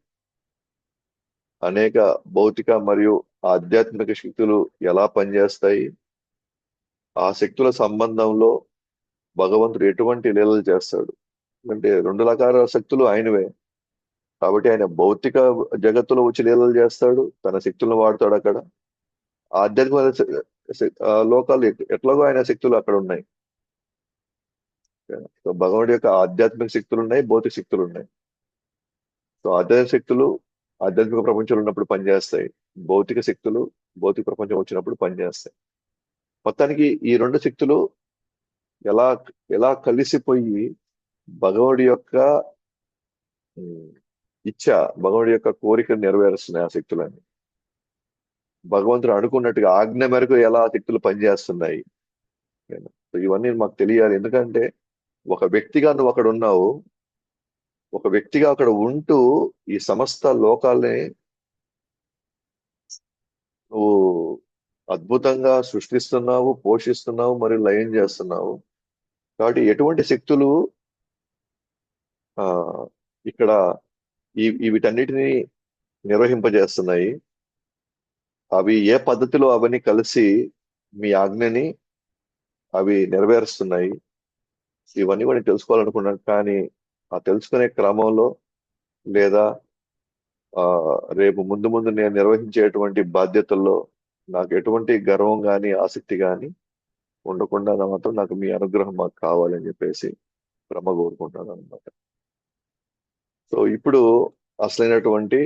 S1: అనేక భౌతిక మరియు ఆధ్యాత్మిక శక్తులు ఎలా పనిచేస్తాయి, ఆ శక్తుల సంబంధంలో భగవంతుడు ఎటువంటి లీలలు చేస్తాడు అంటే రెండు రకాల శక్తులు ఆయనవే. కాబట్టి ఆయన భౌతిక జగత్తులో వచ్చి లీలలు చేస్తాడు, తన శక్తులను వాడతాడు అక్కడ. ఆధ్యాత్మిక లోకాలు ఎట్లాగో ఆయన శక్తులు అక్కడ ఉన్నాయి. సో భగవానుడి యొక్క ఆధ్యాత్మిక శక్తులు ఉన్నాయి, భౌతిక శక్తులు ఉన్నాయి. సో ఆధ్యాత్మిక శక్తులు ఆధ్యాత్మిక ప్రపంచంలో ఉన్నప్పుడు పనిచేస్తాయి, భౌతిక శక్తులు భౌతిక ప్రపంచం వచ్చినప్పుడు పనిచేస్తాయి. మొత్తానికి ఈ రెండు శక్తులు ఎలా ఎలా కలిసిపోయి భగవానుడి యొక్క ఉమ్, ఇచ్ఛ, భగవానుడి యొక్క కోరికను నెరవేరుస్తున్నాయి ఆ శక్తులన్నీ. భగవంతుడు అనుకున్నట్టుగా ఆజ్ఞ మేరకు ఎలా ఆ శక్తులు పనిచేస్తున్నాయి. సో ఇవన్నీ మాకు తెలియాలి. ఎందుకంటే ఒక వ్యక్తిగా నువ్వు అక్కడ ఉన్నావు, ఒక వ్యక్తిగా అక్కడ ఉంటూ ఈ సమస్త లోకాల్ని నువ్వు అద్భుతంగా సృష్టిస్తున్నావు, పోషిస్తున్నావు, మరియు లయం చేస్తున్నావు. కాబట్టి ఎటువంటి శక్తులు ఆ ఇక్కడ వీటన్నిటిని నిర్వహింపజేస్తున్నాయి, అవి ఏ పద్ధతిలో అవన్నీ కలిసి మీ ఆజ్ఞని అవి నెరవేరుస్తున్నాయి, ఇవన్నీ కూడా నేను తెలుసుకోవాలనుకున్నాను. కానీ ఆ తెలుసుకునే క్రమంలో లేదా ఆ రేపు ముందు ముందు నేను నిర్వహించేటువంటి బాధ్యతల్లో నాకు ఎటువంటి గర్వం కానీ ఆసక్తి కానీ ఉండకుండా మాత్రం నాకు మీ అనుగ్రహం మాకు కావాలని చెప్పేసి బ్రహ్మ కోరుకుంటాను అనమాట. సో ఇప్పుడు అసలైనటువంటి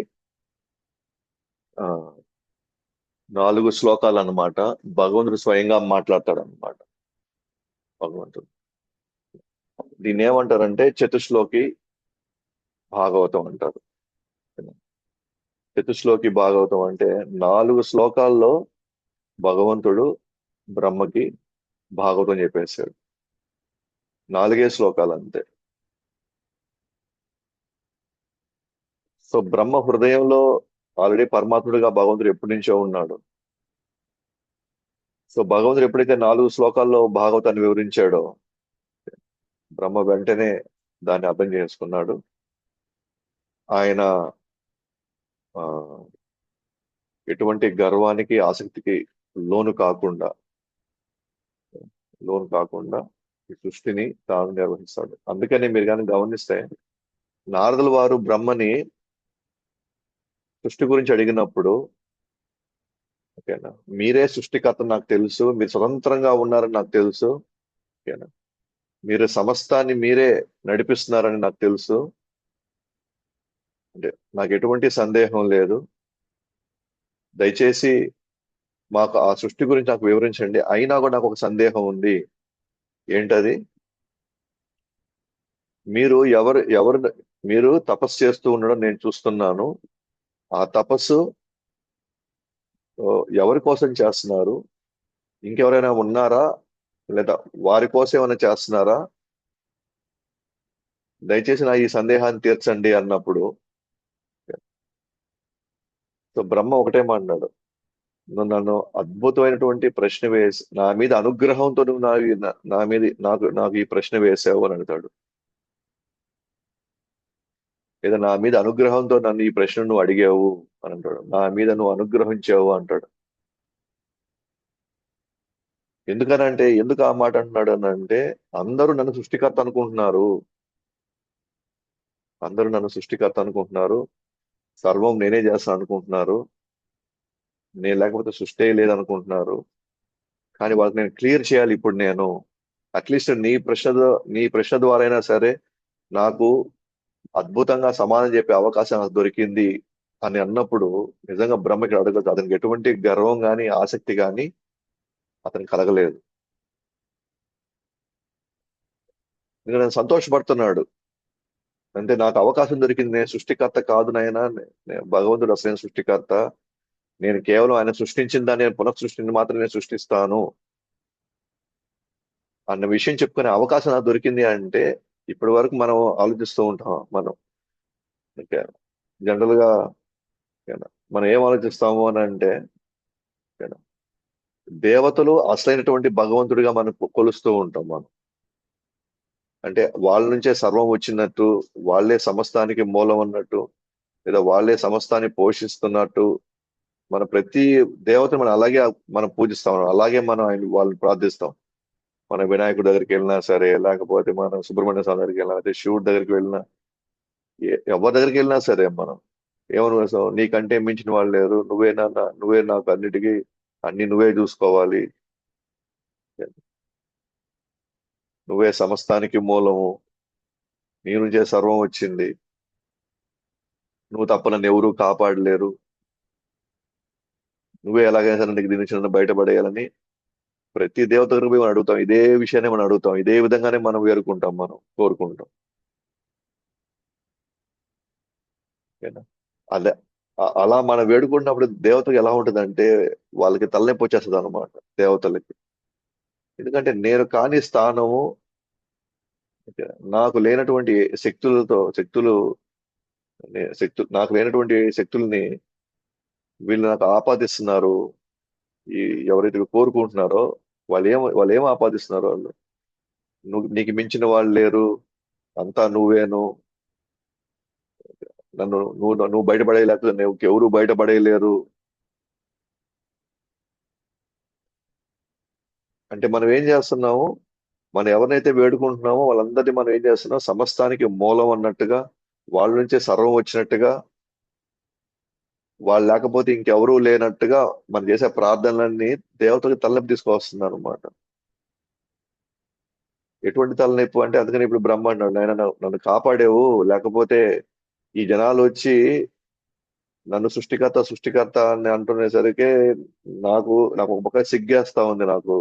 S1: ఆ 4 శ్లోకాలు అన్నమాట. భగవంతుడు స్వయంగా మాట్లాడతాడు అనమాట. భగవంతుడు దీన్ని ఏమంటారంటే చతుశ్లోకి భాగవతం అంటారు. చతుశ్లోకి భాగవతం అంటే 4 శ్లోకాల్లో భగవంతుడు బ్రహ్మకి భాగవతం చెప్పేశాడు. 4 శ్లోకాలు అంతే. సో బ్రహ్మ హృదయంలో ఆల్రెడీ పరమాత్ముడిగా భగవంతుడు ఎప్పటి నుంచో ఉన్నాడు. సో భగవంతుడు ఎప్పుడైతే 4 శ్లోకాల్లో భాగవతాన్ని వివరించాడో బ్రహ్మ వెంటనే దాన్ని అర్థం చేసుకున్నాడు. ఆయన ఆ ఎటువంటి గర్వానికి ఆసక్తికి లోను కాకుండా ఈ సృష్టిని తాను నిర్వహిస్తాడు. అందుకని మీరు కానీ గమనిస్తే నారదుల వారు బ్రహ్మని సృష్టి గురించి అడిగినప్పుడు, ఓకేనా, మీరే సృష్టికర్త నాకు తెలుసు, మీరు స్వతంత్రంగా ఉన్నారని నాకు తెలుసు, ఓకేనా, మీరు సమస్తాన్ని మీరే నడిపిస్తున్నారని నాకు తెలుసు, అంటే నాకు ఎటువంటి సందేహం లేదు, దయచేసి మాకు ఆ సృష్టి గురించి నాకు వివరించండి. అయినా కూడా నాకు ఒక సందేహం ఉంది. ఏంటది? మీరు ఎవరు మీరు తపస్సు చేస్తూ ఉండడం నేను చూస్తున్నాను. ఆ తపస్సు ఎవరి కోసం చేస్తున్నారు? ఇంకెవరైనా ఉన్నారా? లేదా వారి కోసం ఏమైనా చేస్తున్నారా? దయచేసి నా ఈ సందేహాన్ని తీర్చండి అన్నప్పుడు సో బ్రహ్మ ఒకటే మాట్లాడు, నువ్వు నన్ను అద్భుతమైనటువంటి ప్రశ్న వేసి నా మీద అనుగ్రహంతో నువ్వు నా మీద నాకు ఈ ప్రశ్న వేసావు అని అడుగుతాడు. లేదా నా మీద అనుగ్రహంతో నన్ను ఈ ప్రశ్న నువ్వు అడిగావు అని అంటాడు. నా మీద నువ్వు అనుగ్రహించావు అంటాడు. ఎందుకనంటే ఎందుకు ఆ మాట అంటున్నాడు అని అంటే అందరూ నన్ను సృష్టికర్త అనుకుంటున్నారు, సర్వం నేనే చేస్తాను అనుకుంటున్నారు, నేను లేకపోతే సృష్టి లేదనుకుంటున్నారు. కానీ వాళ్ళకి నేను క్లియర్ చేయాలి ఇప్పుడు. నేను అట్లీస్ట్ నీ ప్రశ్న ద్వారా అయినా సరే నాకు అద్భుతంగా సమాధానం చెప్పే అవకాశం నాకు దొరికింది అని అన్నప్పుడు నిజంగా బ్రహ్మకి అడగదు. అతనికి ఎటువంటి గర్వం కానీ ఆసక్తి కానీ అతనికి కలగలేదు. ఎందుకంటే సంతోషపడుతున్నాడు. అంటే నాకు అవకాశం దొరికింది, నేను సృష్టికర్త కాదు నాయన, భగవంతుడు అసలైన సృష్టికర్త, నేను కేవలం ఆయన సృష్టించిన దాన్ని నేను పునఃసృష్టిని మాత్రం నేను సృష్టిస్తాను అన్న విషయం చెప్పుకునే అవకాశం నాకు దొరికింది. అంటే ఇప్పటి వరకు మనం ఆలోచిస్తూ ఉంటాం. మనం జనరల్ గా మనం ఏం ఆలోచిస్తాము అని అంటే దేవతలు అసలైనటువంటి భగవంతుడిగా మనం కొలుస్తూ ఉంటాం మనం. అంటే వాళ్ళ నుంచే సర్వం వచ్చినట్టు, వాళ్ళే సమస్తానికి మూలం అన్నట్టు, లేదా వాళ్ళే సమస్తాన్ని పోషిస్తున్నట్టు మన ప్రతి దేవతను మనం అలాగే మనం పూజిస్తాం, అలాగే మనం ఆయన వాళ్ళని ప్రార్థిస్తాం. మన వినాయకుడి దగ్గరికి వెళ్ళినా సరే, లేకపోతే మనం సుబ్రహ్మణ్య స్వామి దగ్గరికి వెళ్ళినా, అయితే శివుడి దగ్గరికి వెళ్ళినా, ఎవరి దగ్గరికి వెళ్ళినా సరే మనం ఏమని వేస్తాం, నీకంటే మించిన వాళ్ళు లేరు, నువ్వే నాకు అన్నిటికీ అన్ని నువ్వే చూసుకోవాలి, నువ్వే సమస్తానికి మూలము, నీ నుంచే సర్వం వచ్చింది, నువ్వు తప్ప నన్ను ఎవరూ కాపాడలేరు, నువ్వే ఎలాగైనా సరే నీకు దీని నుంచి నన్ను బయటపడేయాలని ప్రతి దేవత దగ్గరికి పోయి మనం అడుగుతాం. ఇదే విషయాన్ని మనం అడుగుతాం, ఇదే విధంగానే మనం వేరుకుంటాం, మనం కోరుకుంటాం. ఓకేనా? అలా అలా మనం వేడుకుంటున్నప్పుడు దేవతకు ఎలా ఉంటుందంటే వాళ్ళకి తలనొప్పి వచ్చేస్తుంది అనమాట, దేవతలకి. ఎందుకంటే నేను కాని స్థానము, నాకు లేనటువంటి నాకు లేనటువంటి శక్తుల్ని వీళ్ళు నాకు ఆపాదిస్తున్నారు. ఈ ఎవరైతే కోరుకుంటున్నారో వాళ్ళు ఏం ఆపాదిస్తున్నారు, వాళ్ళు నీకు మించిన వాళ్ళు లేరు, అంతా నువ్వేను, నువ్వు బయటపడేయలేకపోతే నువ్వు ఎవరు బయటపడేయలేరు. అంటే మనం ఏం చేస్తున్నాము, మనం ఎవరినైతే వేడుకుంటున్నామో వాళ్ళందరినీ మనం ఏం చేస్తున్నాం, సమస్తానికి మూలం అన్నట్టుగా, వాళ్ళ నుంచే సర్వం వచ్చినట్టుగా, వాళ్ళు లేకపోతే ఇంకెవరూ లేనట్టుగా మనం చేసే ప్రార్థనలన్నీ దేవతలకు తలనొప్పి తీసుకొస్తుంది అనమాట. ఎటువంటి తలనొప్పి అంటే, అందుకని ఇప్పుడు బ్రహ్మ అన్నాడు, నాయన నన్ను కాపాడేవు, లేకపోతే ఈ జనాలు వచ్చి నన్ను సృష్టికర్త సృష్టికర్త అని అంటునేసరికి నాకు ఒక పక్క సిగ్గేస్తా ఉంది నాకు.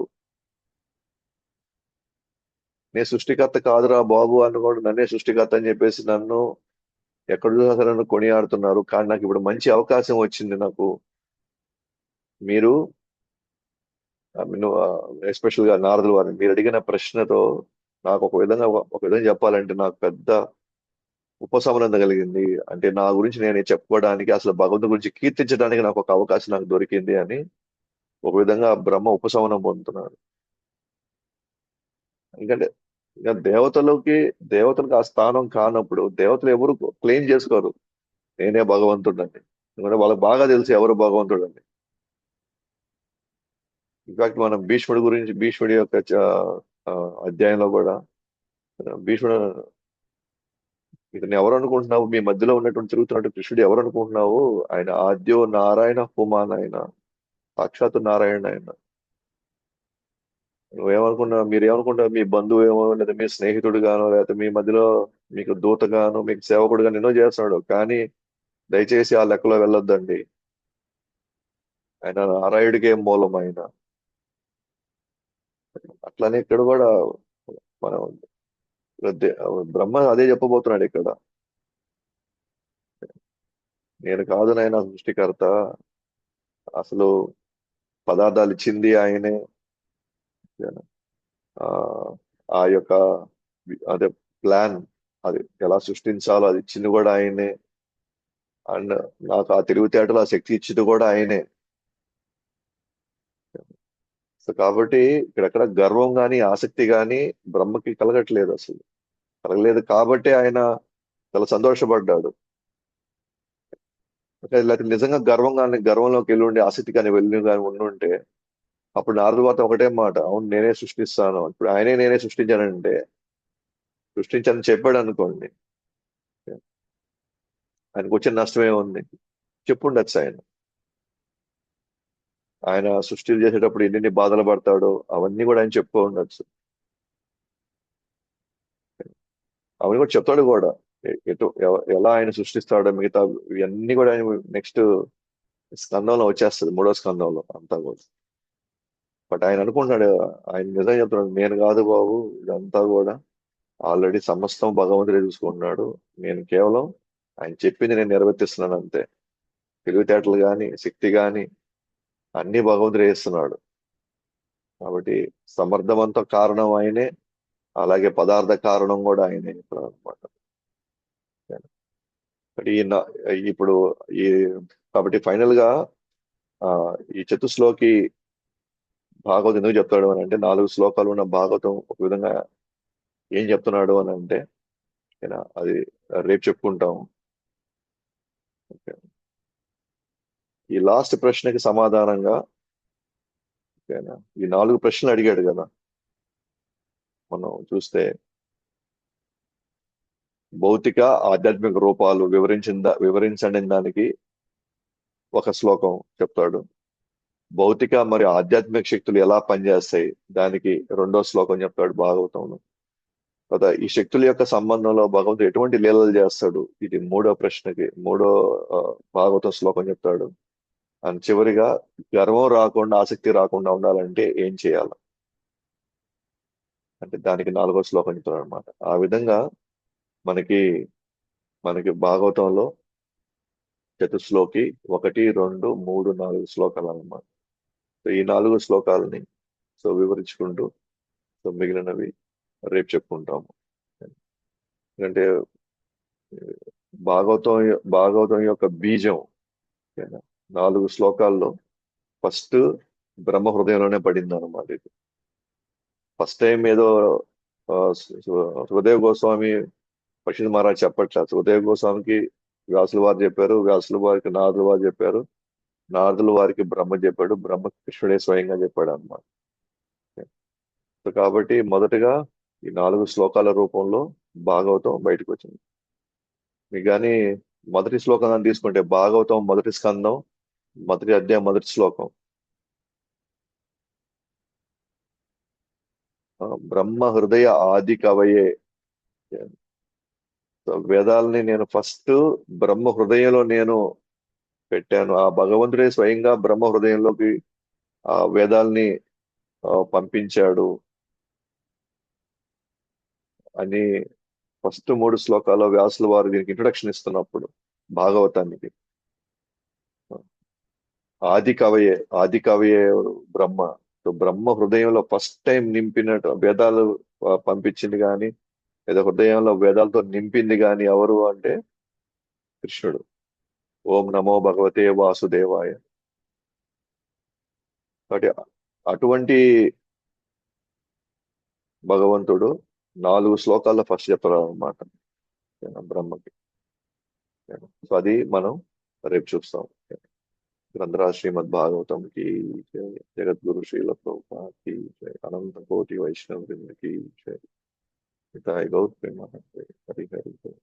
S1: నేను సృష్టికర్త కాదురా బాబు అని కూడా నన్నే సృష్టికర్త అని చెప్పేసి నన్ను ఎక్కడ చూసినా సరే నన్ను కొనియాడుతున్నారు. కానీ నాకు ఇప్పుడు మంచి అవకాశం వచ్చింది నాకు. మీరు ఎస్పెషల్ గా నారదుల వారిని మీరు అడిగిన ప్రశ్నతో నాకు ఒక విధంగా చెప్పాలంటే నాకు పెద్ద ఉపశమనం కలిగింది. అంటే నా గురించి నేను చెప్పుకోవడానికి, అసలు భగవంతుడి గురించి కీర్తించడానికి నాకు ఒక అవకాశం నాకు దొరికింది అని ఒక విధంగా బ్రహ్మ ఉపశమనం పొందుతున్నాడు. ఎందుకంటే ఇంకా దేవతలకు ఆ స్థానం కానప్పుడు దేవతలు ఎవరు క్లెయిమ్ చేసుకోరు నేనే భగవంతుడని. ఎందుకంటే వాళ్ళకి బాగా తెలుసు ఎవరు భగవంతుడని. ఇన్ఫాక్ట్ మనం భీష్ముడి యొక్క ఆ, అధ్యాయంలో కూడా భీష్ముడు, ఇతను ఎవరు అనుకుంటున్నావు, మీ మధ్యలో ఉన్నటువంటి తిరుగుతున్నట్టు కృష్ణుడు ఎవరు అనుకుంటున్నావు, ఆయన ఆద్యో నారాయణ హుమాన్, ఆయన సాక్షాత్తు నారాయణ ఆయన. మీరేమనుకుంటున్నావు, మీ బంధువు ఏమో, లేదా మీ స్నేహితుడు గానో, లేకపోతే మీ మధ్యలో మీకు దూతగానో, మీకు సేవకుడుగా ఎన్నో చేస్తున్నాడు, కానీ దయచేసి ఆ లెక్కలో వెళ్ళొద్దండి. ఆయన నారాయణుడికే మూలం ఆయన. అట్లానే ఇక్కడ కూడా మనం దే- బ్రహ్మ అదే చెప్పబోతున్నాడు ఇక్కడ. నేను కాదు నాయన సృష్టికర్త, అసలు పదార్థాలు ఇచ్చింది ఆయనే, ఆ ఆ యొక్క అదే ప్లాన్, అది ఎలా సృష్టించాలో అది ఇచ్చింది కూడా ఆయనే. అండ్ నాకు ఆ తెలివితేటలు ఆ శక్తి ఇచ్చింది కూడా ఆయనే. సో కాబట్టి ఇక్కడెక్కడ గర్వం గాని ఆసక్తి గాని బ్రహ్మకి కలగట్లేదు అసలు. కలగలేదు కాబట్టి ఆయన చాలా సంతోషపడ్డాడు. లేకపోతే నిజంగా గర్వంలోకి వెళ్ళి ఉండి ఆసక్తి కానీ వెళ్ళి కానీ ఉండుంటే అప్పుడు నారద వాత ఒకటే మాట, అవును నేనే సృష్టిస్తాను, ఇప్పుడు నేనే సృష్టించానంటే, సృష్టించాలని చెప్పాడు అనుకోండి, ఆయనకు వచ్చిన నష్టమే ఉంది. చెప్పుండొచ్చు ఆయన. ఆయన సృష్టిలు చేసేటప్పుడు ఎన్ని బాధలు పడతాడో అవన్నీ కూడా ఆయన చెప్పుకో ఉండొచ్చు. అవన్నీ కూడా చెప్తాడు కూడా. ఎలా ఆయన సృష్టిస్తాడో మిగతా ఇవన్నీ కూడా ఆయన నెక్స్ట్ స్కందంలో వచ్చేస్తుంది, మూడో స్కందంలో అంతా కూడా. బట్ ఆయన అనుకుంటున్నాడు, ఆయన నిజం చెప్తున్నాడు, నేను కాదు బాబు ఇదంతా కూడా ఆల్రెడీ సమస్తం భగవంతుడే చూసుకుంటున్నాడు, నేను కేవలం ఆయన చెప్పింది నేను నెరవేర్తిస్తున్నాను అంతే. తెలివితేటలు గాని శక్తి గాని అన్ని భగవంతుడే ఇస్తున్నాడు. కాబట్టి సమర్థవంత కారణం ఆయనే, అలాగే పదార్థ కారణం కూడా ఆయనే ఇప్పుడు అనమాట. కాబట్టి ఇప్పుడు ఈ కాబట్టి ఫైనల్ గా ఆ ఈ చతుశ్లోకి భాగవతం ఎందుకు చెప్తాడు అని అంటే, 4 శ్లోకాలు ఉన్న భాగవతం ఒక విధంగా ఏం చెప్తున్నాడు అని అంటే, అది రేపు చెప్పుకుంటాం. ఈ లాస్ట్ ప్రశ్నకి సమాధానంగా, ఓకేనా, ఈ 4 ప్రశ్నలు అడిగాడు కదా మనం చూస్తే, భౌతిక ఆధ్యాత్మిక రూపాలు వివరించండి దానికి ఒక శ్లోకం చెప్తాడు. భౌతిక మరియు ఆధ్యాత్మిక శక్తులు ఎలా పనిచేస్తాయి దానికి రెండో శ్లోకం చెప్తాడు భాగవతంలో. కదా, ఈ శక్తుల యొక్క సంబంధంలో భగవంతుడు ఎటువంటి లీలలు చేస్తాడు, ఇది మూడో ప్రశ్నకి ఆ, భాగవతం శ్లోకం చెప్తాడు. అండ్ చివరిగా, గర్వం రాకుండా ఆసక్తి రాకుండా ఉండాలంటే ఏం చేయాలి అంటే దానికి నాలుగో శ్లోకం చెప్తాడు అనమాట. ఆ విధంగా మనకి మనకి భాగవతంలో చతుశ్లోకి 1, 2, 3, 4 శ్లోకాలు అన్నమాట. సో ఈ 4 శ్లోకాలని వివరించుకుంటూ మిగిలినవి రేపు చెప్పుకుంటాము. ఎందుకంటే భాగవతం యొక్క బీజం, ఓకేనా, 4 శ్లోకాల్లో ఫస్ట్ బ్రహ్మ హృదయంలోనే పడింది అనమాట. ఇది ఫస్ట్ టైం ఏదో సుఖదేవ్ గోస్వామి పక్షిత్ మహారాజ్ చెప్పట్లేదు. సుఖదేవ్ గోస్వామికి వ్యాసుల వారు చెప్పారు, వ్యాసుల వారికి నారదుల వారు చెప్పారు, నారదుల వారికి బ్రహ్మ చెప్పాడు, బ్రహ్మ కృష్ణుడే స్వయంగా చెప్పాడు అన్నమాట. సో కాబట్టి మొదటగా ఈ 4 శ్లోకాల రూపంలో భాగవతం బయటకు వచ్చింది. మీకు కానీ మొదటి శ్లోకం తీసుకుంటే భాగవతం మొదటి స్కందం మొదటి అధ్యాయం మొదటి శ్లోకం, బ్రహ్మ హృదయ ఆది కవయే. సో వేదాలని నేను ఫస్ట్ బ్రహ్మ హృదయంలో నేను పెట్టాను. ఆ భగవంతుడే స్వయంగా బ్రహ్మ హృదయంలోకి ఆ వేదాల్ని పంపించాడు అని ఫస్ట్ 3 శ్లోకాల్లో వ్యాసుల వారు దీనికి ఇంట్రొడక్షన్ ఇస్తున్నప్పుడు భాగవతానికి, ఆది కవయే బ్రహ్మ. సో బ్రహ్మ హృదయంలో ఫస్ట్ టైం నింపినట్టు వేదాలు పంపించింది కానీ, లేదా హృదయంలో వేదాలతో నింపింది కానీ ఎవరు అంటే కృష్ణుడు. ఓం నమో భగవతే వాసుదేవాయ. కాబట్టి అటువంటి భగవంతుడు 4 శ్లోకాల్లో ఫస్ట్ చెప్తారు అనమాట బ్రహ్మకి. సో అది మనం రేపు చూస్తాం. గ్రంథరాజ్ శ్రీమద్ భాగవతం కి జై. జగద్గురు శ్రీల ప్రభుపాద్ కి జై. అనంత కోటి వైష్ణవ వృంద కి జై. हिताय गौर प्रेमानंद हरि हरि बोल।